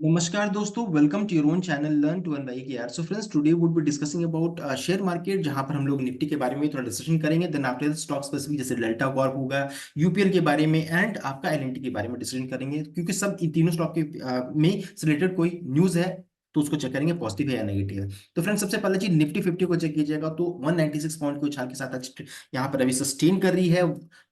नमस्कार दोस्तों, welcome to your own channel learn to earn by KR. So friends, today would be discussing about share market, जहां पर हम लोग Nifty के बारे में थोड़ा डिस्कशन करेंगे। देन आफ्टर स्टॉक स्पेसिफिक जैसे डेल्टा कॉर्प होगा, यूपीएल के बारे में एंड आपका एलएनटी के बारे में डिस्कशन करेंगे, क्योंकि सब इन तीनों स्टॉक के में से रिलेटेड कोई न्यूज है तो उसको चेक करेंगे पॉजिटिव है या नेगेटिव है। तो फ्रेंड्स, सबसे पहले चीज निफ्टी 50 को चेक कीजिएगा तो 196 पॉइंट के उछाल के साथ आज यहाँ पर अभी सस्टेन कर रही है।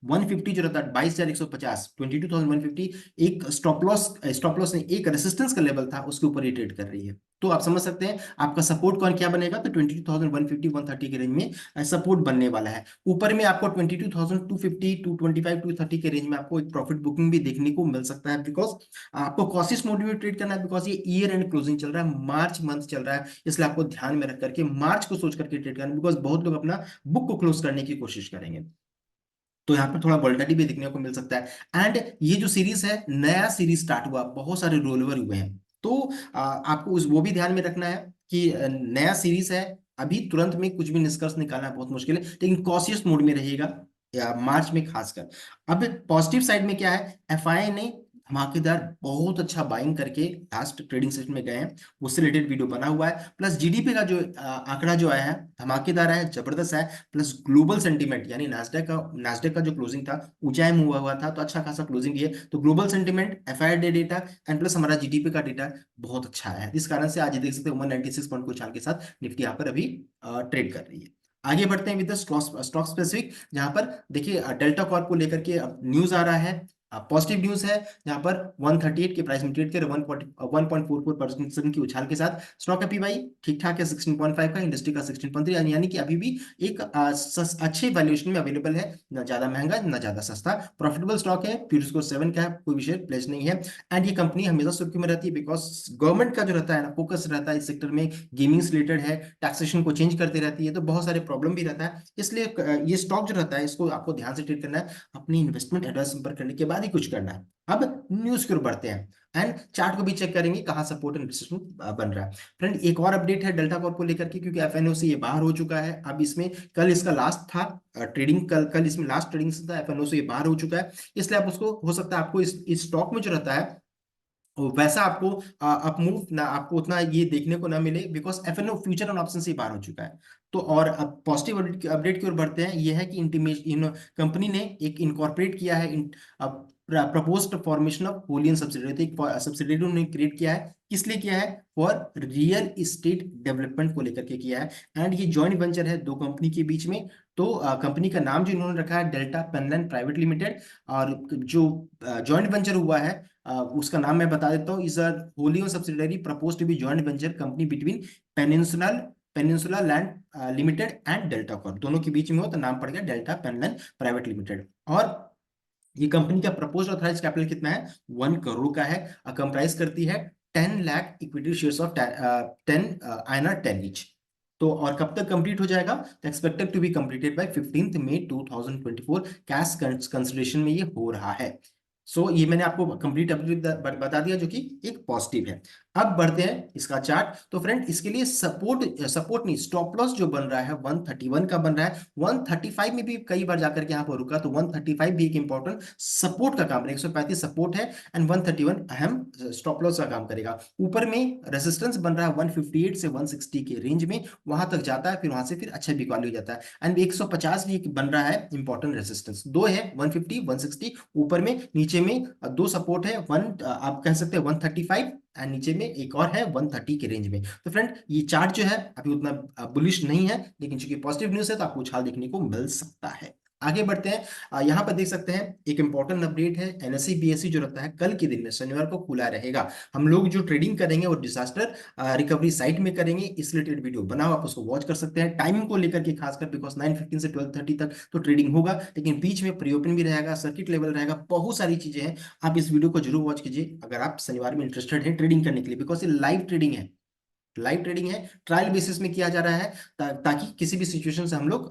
150 जो रहता है 22,150, 22,150 एक स्टॉप लॉस नहीं, एक रेसिस्टेंस का लेवल था, उसके ऊपर ये ट्रेड कर रही है। तो आप समझ सकते हैं आपका सपोर्ट कौन क्या बनेगा, तो 22,150 130 के रेंज में सपोर्ट बनने वाला है। ऊपर में आपको 22,250 225 230 के रेंज में आपको एक प्रॉफिट बुकिंग भी देखने को मिल सकता है, बिकॉज आपको कॉशियस मोड में ट्रेड करना है, बिकॉज ये ईयर एंड क्लोजिंग चल रहा है, मार्च मंथ चल रहा है, इसलिए आपको ध्यान में रख करके मार्च को सोच करके ट्रेड करना है, बिकॉज बहुत लोग अपना बुक को क्लोज करने की कोशिश करेंगे। तो यहाँ पर थोड़ा वोलेटिलिटी भी देखने को मिल सकता है। एंड ये जो सीरीज है, नया सीरीज स्टार्ट हुआ, बहुत सारे रोलओवर हुए हैं, तो आपको उस वो भी ध्यान में रखना है कि नया सीरीज है, अभी तुरंत में कुछ भी निष्कर्ष निकालना बहुत मुश्किल है, लेकिन कॉशियस मोड में रहेगा या मार्च में खासकर। अब पॉजिटिव साइड में क्या है, एफआई ने धमाकेदार बहुत अच्छा बाइंग करके लास्ट ट्रेडिंग सेशन में गए हैं, उससे रिलेटेड वीडियो बना हुआ है। प्लस जीडीपी का जो आंकड़ा जो आया है धमाकेदार है, जबरदस्त है। प्लस ग्लोबल सेंटीमेंट यानी नास्डेक का जो क्लोजिंग था ऊंचाई में हुआ था, तो अच्छा खासा क्लोजिंग है। तो global sentiment, FII data and plus हमारा जीडीपी का डेटा बहुत अच्छा है, इस कारण से आज देख सकते हैं 196 पॉइंट को उछाल के साथ निफ्टी यहाँ पर अभी ट्रेड कर रही है। आगे बढ़ते हैं विद स्टॉक स्पेसिफिक, जहां पर देखिए डेल्टा कॉर्प को लेकर के न्यूज आ रहा है, पॉजिटिव न्यूज है, जहां पर 138 के प्राइस में ट्रेड कर 1.44% की उछाल के साथ। स्टॉक का पीवाई ठीक ठाक है 16.5 का, इंडस्ट्री का 16.3, यानी कि अभी भी एक अच्छे वैल्यूएशन में अवेलेबल है, ना ज्यादा महंगा ना ज्यादा सस्ता, प्रॉफिटेबल स्टॉक है, प्यूर स्कोर 7 का है, कोई विशेष प्लेस नहीं है। एंड ये कंपनी हमेशा सुर्खी में रहती है, बिकॉज गवर्नमेंट का जो रहता है ना फोकस रहता है इस सेक्टर में, गेमिंग से रिलेटेड है, टैक्सेशन को चेंज करती रहती है, तो बहुत सारे प्रॉब्लम भी रहता है, इसलिए ये स्टॉक जो रहता है इसको आपको ध्यान से ट्रीट करना है, अपनी इन्वेस्टमेंट एडवाइस संपर्क करने के बाद ही कुछ करना है। अब न्यूज की ओर बढ़ते हैं एंड चार्ट को भी चेक करेंगे कहां सपोर्ट एंड रेजिस्टेंस बन रहा है। फ्रेंड, एक और अपडेट है डेल्टा कॉर्प को लेकर के, क्योंकि एफएनओ से ये बाहर हो चुका है। अब इसमें कल इसका लास्ट था ट्रेडिंग, कल कल इसमें लास्ट ट्रेडिंग था, एफएनओ से ये बाहर हो चुका है, इसलिए आप उसको हो सकता है आपको इस स्टॉक में जो रहता है वैसा आपको अपमूव ना, आपको उतना ये देखने को ना मिले, because FnO future and option से बाहर हो चुका है। तो और अब पॉजिटिव अपडेट की ओर बढ़ते हैं, ये है कि इंटीमेशन कंपनी ने एक इनकॉर्पोरेट किया है, प्रपोज्ड फॉर्मेशन ऑफ होलियन सब्सिडियरी, तो एक सब्सिडियरी उन्होंने क्रिएट किया है, किस लिए किया है, फॉर रियल एस्टेट डेवलपमेंट को लेकर के किया है। एंड ये जॉइंट वेंचर है दो कंपनी के बीच में। तो कंपनी का नाम जो इन्होंने रखा है डेल्टा पेनलैंड प्राइवेट लिमिटेड, और जो जॉइंट वेंचर हुआ है उसका नाम मैं बता देता हूँ, is a wholly own subsidiary propose to be joint venture company between Peninsular Peninsula Land Limited and Delta Corp, दोनों के बीच में हो तो नाम पड़ गया डेल्टा पेनलैंड प्राइवेट लिमिटेड। और ये कंपनी का प्रपोज ऑथराइज कैपिटल कितना है, 1 करोड़ का है, कंप्राइज करती है 10 lakh equity shares of 10 INR 10 each. तो और कब तक कंप्लीट हो जाएगा, तो expected to be completed by 15 May 2024, cash consideration में ये हो रहा है। सो ये मैंने आपको कंप्लीट अपडेट बता दिया, जो कि एक पॉजिटिव है। अब बढ़ते हैं इसका चार्ट। तो फ्रेंड, इसके लिए सपोर्ट सपोर्ट नहीं, स्टॉप लॉस जो बन रहा है 131 का बन रहा है, 135 में भी कई बार जाकर के यहाँ पर रुका, तो 135 भी एक इंपॉर्टेंट सपोर्ट का काम करेगा, 135 सपोर्ट है एंड 131 अहम स्टॉप लॉस का काम करेगा। ऊपर में रेसिस्टेंस बन रहा है 158 से 160 के रेंज में, वहां तक जाता है, फिर वहां से फिर अच्छा बिकवाली हो जाता है। एंड 150 भी एक बन रहा है इंपॉर्टेंट रेसिस्टेंस, दो है 150 160 ऊपर में, नीचे में दो सपोर्ट है, आप कह सकते हैं 135 एंड नीचे में एक और है 130 के रेंज में। तो फ्रेंड, ये चार्ट जो है अभी उतना बुलिश नहीं है, लेकिन चूंकि पॉजिटिव न्यूज है तो आपको उछाल देखने को मिल सकता है। आगे बढ़ते हैं, यहाँ पर देख सकते हैं एक इंपॉर्टेंट अपडेट है, एनएससी बीएससी जो रहता है कल के दिन में शनिवार को खुला रहेगा। हम लोग जो ट्रेडिंग करेंगे वो डिजास्टर रिकवरी साइट में करेंगे, इस रिलेटेड वीडियो बनाओ, आप उसको वॉच कर सकते हैं, टाइमिंग को लेकर के खासकर, बिकॉज 9:15 से 12:30 तक तो ट्रेडिंग होगा, लेकिन बीच में प्री ओपन भी रहेगा, सर्किट लेवल रहेगा, बहुत सारी चीजें हैं। आप इस वीडियो को जरूर वॉच कीजिए अगर आप शनिवार में इंटरेस्टेड है ट्रेडिंग करने के लिए, बिकॉज ये लाइव ट्रेडिंग है, लाइव ट्रेडिंग है, ट्रायल बेसिस में किया जा रहा है, ताकि किसी भी सिचुएशन से हम लोग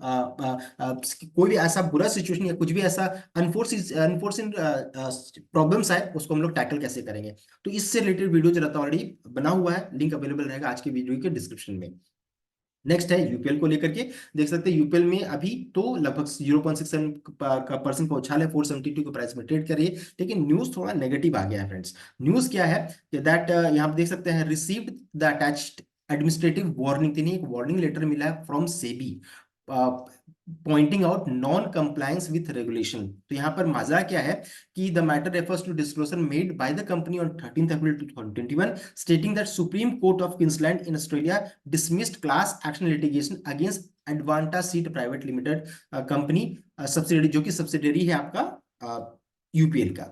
कोई भी ऐसा बुरा सिचुएशन या कुछ भी ऐसा अनफोर्सिन प्रॉब्लम्स आए उसको हम लोग टैकल कैसे करेंगे। तो इससे रिलेटेड वीडियो जो रहता है ऑलरेडी बना हुआ है, लिंक अवेलेबल रहेगा आज के वीडियो के डिस्क्रिप्शन में। नेक्स्ट है यूपीएल को लेकर के। देख सकते हैं यूपीएल में अभी तो लगभग 0.67 का परसेंट का उछाल है, 472 के प्राइस में ट्रेड कर रही है। लेकिन न्यूज थोड़ा नेगेटिव आ गया है फ्रेंड्स। न्यूज क्या है कि दैट यहाँ पे देख सकते हैं received the attached administrative warning, यानी एक वार्निंग लेटर मिला है from SEBI pointing out non compliance with regulation. तो यहाँ पर मजा क्या है कि the matter refers to disclosure made by the company on 13 April 2021 stating that supreme court of Queensland in Australia dismissed class action litigation against Advanta Seat Private Limited company subsidiary, जो कि subsidiary है आपका UPL का।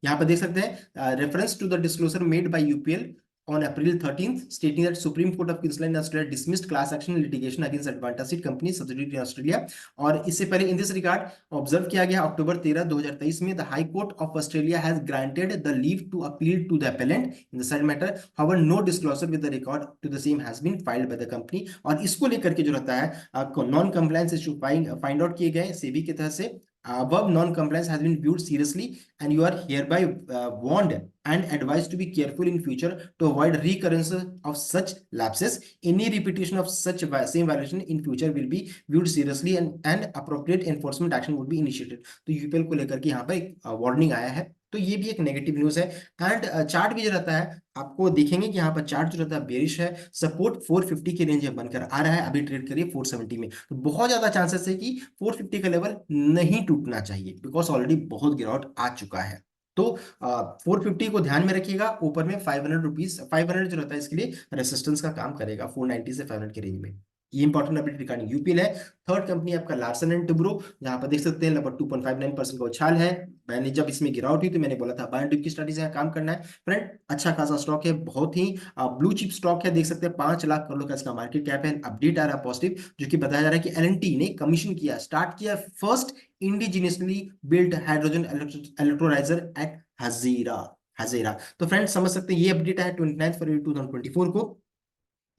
यहाँ पर देख सकते हैं reference to the disclosure made by UPL on April 13th stating that Supreme Court of Queensland Australia dismissed class action litigation against Advanta Seat Company subsidiary in Australia। और इससे पहले इन दिस रिगार्ड ऑब्जर्व किया गया अक्टूबर 13 2023 में the high court of Australia has granted the leave to appeal to the appellant in the side matter, however no disclosure with the record to the same has been filed by the company. और इसको लेकर के जो रहता है non compliance issue find out किए गए सेबी की तरफ से। Above non-compliance has been viewed seriously, and you are hereby warned and advised to be careful in future to avoid recurrence of such lapses. Any repetition of such same violation in future will be viewed seriously and appropriate enforcement action would be initiated। तो UPL को लेकर के यहाँ पर एक warning आया है, तो ये भी एक नेगेटिव न्यूज है। एंड चार्ट भी जो रहता है आपको देखेंगे कि यहाँ पर चार्ट जो रहता है बेरिश है, सपोर्ट 450 के रेंज में बनकर आ रहा है, अभी ट्रेड करिए 470 में। तो बहुत ज्यादा चांसेस है कि 450 का लेवल नहीं टूटना चाहिए, बिकॉज ऑलरेडी बहुत गिरावट आ चुका है। तो 450 को ध्यान में रखिएगा। ऊपर में 500 रुपीज, 500 जो रहता है इसके लिए रेसिस्टेंस का काम करेगा, 490 से 500 के रेंज में। ये इंपॉर्टेंट अपडेट रिगार्डिंग यूपीएल है। थर्ड कंपनी आपका लार्सन एंड टुब्रो, जहां पर देख सकते हैं लगभग 2.59% का उछाल है। मैंने जब इसमें गिरावट हुई तो मैंने बोला था बाय एंड डिप की स्ट्रेटजी का काम करना है फ्रेंड। अच्छा खासा स्टॉक है, बहुत ही ब्लू चिप स्टॉक है। देख सकते हैं 5 लाख करोड़ का इसका मार्केट कैप है। अपडेट आ रहा है पॉजिटिव, जो कि बताया जा रहा है कि एलएनटी ने कमीशन किया, स्टार्ट किया first indigenously build hydrogen electrolyser at Hazira. Hazira तो फ्रेंड्स समझ सकते हैं, ये अपडेट है 29 फरवरी 2024 को।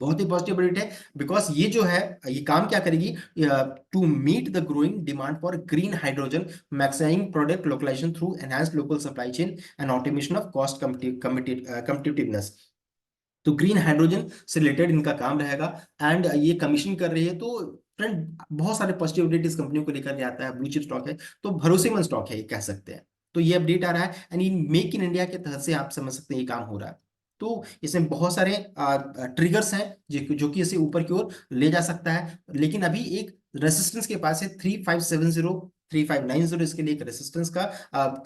बहुत ही पॉजिटिव अपडेट है, बिकॉज ये जो है ये काम क्या करेगी to meet the growing demand for green hydrogen, maximising product localisation through enhanced local supply chain and automation of cost competitiveness. तो ग्रीन हाइड्रोजन से रिलेटेड इनका काम रहेगा एंड ये कमीशन कर रही है। तो फ्रेंड बहुत सारे पॉजिटिव अपडेट इस कंपनी को लेकर के आता है, ब्लू चिप स्टॉक है, तो भरोसेमंद स्टॉक है ये कह सकते हैं। तो ये अपडेट आ रहा है and in make in India के तहत से आप समझ सकते हैं ये काम हो रहा है। तो इसमें बहुत सारे ट्रिगर्स हैं जो कि इसे ऊपर की ओर ले जा सकता है। लेकिन अभी एक रेसिस्टेंस के पास है 3570, 3590, इसके लिए एक रेसिस्टेंस का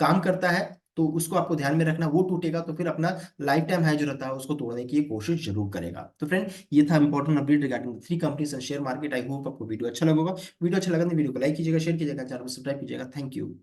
काम करता है। तो उसको आपको ध्यान में रखना, वो टूटेगा तो फिर अपना लाइफ टाइम हाई जो रहता है उसको तोड़ने की कोशिश जरूर करेगा। तो फ्रेंड ये था important update regarding 3 companies and share market. I hope आपको वीडियो अच्छा लगा। वीडियो अच्छा लगा तो वीडियो को लाइक कीजिएगा, शेयर कीजिएगा, चैनल को सब्सक्राइब कीजिएगा। Thank you.